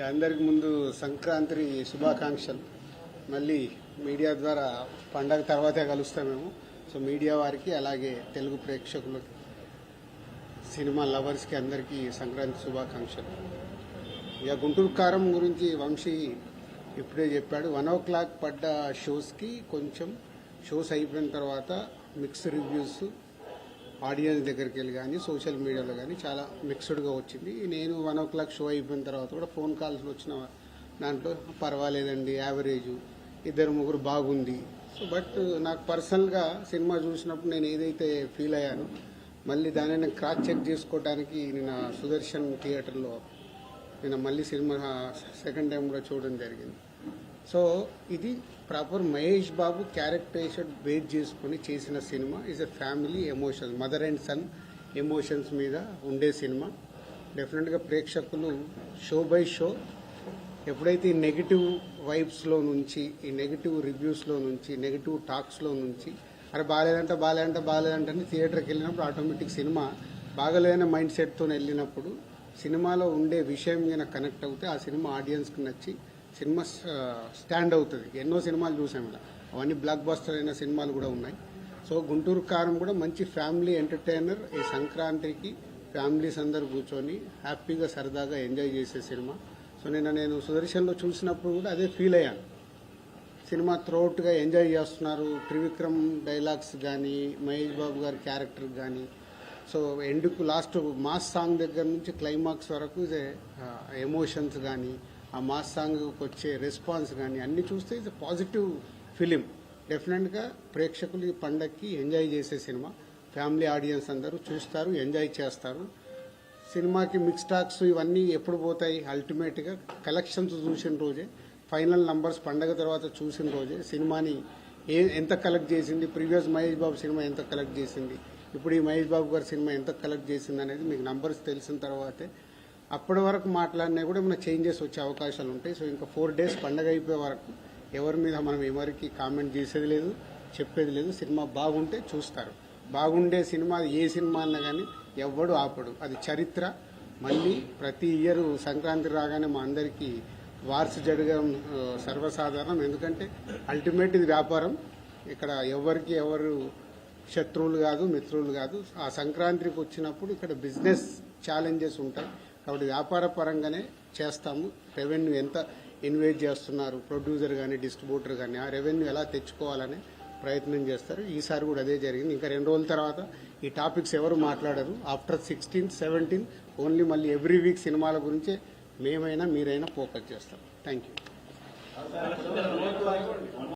అందరికి ముందు సంక్రాంతి శుభాకాంక్షలు. మళ్ళీ మీడియా ద్వారా పండగ తర్వాతే కలుస్తామేమో. సో మీడియా వారికి అలాగే తెలుగు ప్రేక్షకులు సినిమా లవర్స్కి అందరికీ సంక్రాంతి శుభాకాంక్షలు. ఇక గుంటూరు కారం గురించి వంశీ ఇప్పుడే చెప్పాడు. 1 o'clock పడ్డ షోస్కి కొంచెం షోస్ అయిపోయిన తర్వాత మిక్స్ రివ్యూస్ ఆడియన్స్ దగ్గరికి వెళ్ళి కానీ సోషల్ మీడియాలో కానీ చాలా మిక్స్డ్గా వచ్చింది. నేను 1 o'clock షో అయిపోయిన తర్వాత కూడా ఫోన్ కాల్స్ వచ్చిన దాంట్లో పర్వాలేదండి, యావరేజ్, 2-3 బాగుంది. సో బట్ నాకు పర్సనల్గా సినిమా చూసినప్పుడు నేను ఏదైతే ఫీల్ అయ్యానో మళ్ళీ దాన్ని నేను క్రాస్ చెక్ చేసుకోవడానికి నిన్న సుదర్శన్ థియేటర్లో నిన్న మళ్ళీ సినిమా సెకండ్ టైం కూడా చూడడం జరిగింది. సో ఇది proper Mahesh Babu characterisation base చేసుకుని చేసిన సినిమా. Is a family emotions, mother and son emotions మీద ఉండే సినిమా. డెఫినెట్గా ప్రేక్షకులు షో బై షో ఎప్పుడైతే ఈ నెగిటివ్ వైబ్స్లో నుంచి, ఈ నెగిటివ్ రివ్యూస్లో నుంచి, నెగిటివ్ టాక్స్లో నుంచి అరే బాగాలేదంటే అని థియేటర్కి వెళ్ళినప్పుడు ఆటోమేటిక్ సినిమా బాగలేదనే మైండ్ సెట్తో వెళ్ళినప్పుడు సినిమాలో ఉండే విషయం మీద కనెక్ట్ అవుతే ఆ సినిమా ఆడియన్స్కి నచ్చి సినిమా స్టాండ్ అవుతుంది. ఎన్నో సినిమాలు చూసాము ఇలా, అవన్నీ బ్లాక్ బస్టర్ అయిన సినిమాలు కూడా ఉన్నాయి. సో గుంటూరు కారం కూడా మంచి ఫ్యామిలీ ఎంటర్టైనర్. ఈ సంక్రాంతికి ఫ్యామిలీస్ అందరూ కూర్చొని హ్యాపీగా సరదాగా ఎంజాయ్ చేసే సినిమా. సో నేను సుదర్శన్లో చూసినప్పుడు కూడా అదే ఫీల్ అయ్యాను. సినిమా త్రూఅవుట్గా ఎంజాయ్ చేస్తున్నారు. త్రివిక్రమ్ డైలాగ్స్ కానీ, మహేష్ బాబు గారి క్యారెక్టర్ కానీ, సో ఎండుకు లాస్ట్ మాస్ సాంగ్ దగ్గర నుంచి క్లైమాక్స్ వరకు ఎమోషన్స్ కానీ, ఆ మాస్ సాంగ్కి వచ్చే రెస్పాన్స్ కానీ అన్ని చూస్తే ఇది పాజిటివ్ ఫిలిం. డెఫినెట్గా ప్రేక్షకులు ఈ పండగకి ఎంజాయ్ చేసే సినిమా. ఫ్యామిలీ ఆడియన్స్ అందరూ చూస్తారు, ఎంజాయ్ చేస్తారు. సినిమాకి మిక్స్ టాక్స్ ఇవన్నీ ఎప్పుడు పోతాయి? అల్టిమేట్గా కలెక్షన్స్ చూసిన రోజే, ఫైనల్ నంబర్స్ పండగ తర్వాత చూసిన రోజే సినిమాని ఎంత కలెక్ట్ చేసింది, ప్రీవియస్ మహేష్ బాబు సినిమా ఎంత కలెక్ట్ చేసింది, ఇప్పుడు ఈ మహేష్ బాబు గారి సినిమా ఎంత కలెక్ట్ చేసింది అనేది మీకు నంబర్స్ తెలిసిన తర్వాతే అప్పటి వరకు మాట్లాడినా కూడా ఏమైనా చేంజెస్ వచ్చే అవకాశాలు ఉంటాయి. సో ఇంకా 4 days పండగ అయిపోయే వరకు ఎవరి మీద మనం ఎవరికి కామెంట్ చేసేది లేదు, చెప్పేది లేదు. సినిమా బాగుంటే చూస్తారు. బాగుండే సినిమా ఏ సినిమా అన్నా కానీ ఎవ్వడు ఆపడు, అది చరిత్ర. మళ్ళీ ప్రతి ఇయర్ సంక్రాంతి రాగానే మా అందరికీ వార్స్ జరగడం సర్వసాధారణం. ఎందుకంటే అల్టిమేట్ ఇది వ్యాపారం. ఇక్కడ ఎవరు శత్రువులు కాదు, మిత్రులు కాదు. ఆ సంక్రాంతికి వచ్చినప్పుడు ఇక్కడ బిజినెస్ ఛాలెంజెస్ ఉంటాయి కాబట్టి వ్యాపార పరంగానే చేస్తాము. రెవెన్యూ ఎంత ఇన్వెస్ట్ చేస్తున్నారు ప్రొడ్యూసర్ కానీ డిస్ట్రిబ్యూటర్ కానీ, ఆ రెవెన్యూ ఎలా తెచ్చుకోవాలనే ప్రయత్నం చేస్తారు. ఈసారి కూడా అదే జరిగింది. ఇంకా 2 రోజుల తర్వాత ఈ టాపిక్స్ ఎవరు మాట్లాడరు. ఆఫ్టర్ 16, 17 ఓన్లీ మళ్ళీ ఎవ్రీ వీక్ సినిమాల గురించే మేమైనా మీరైనా ఫోకస్ చేస్తాం. Thank you.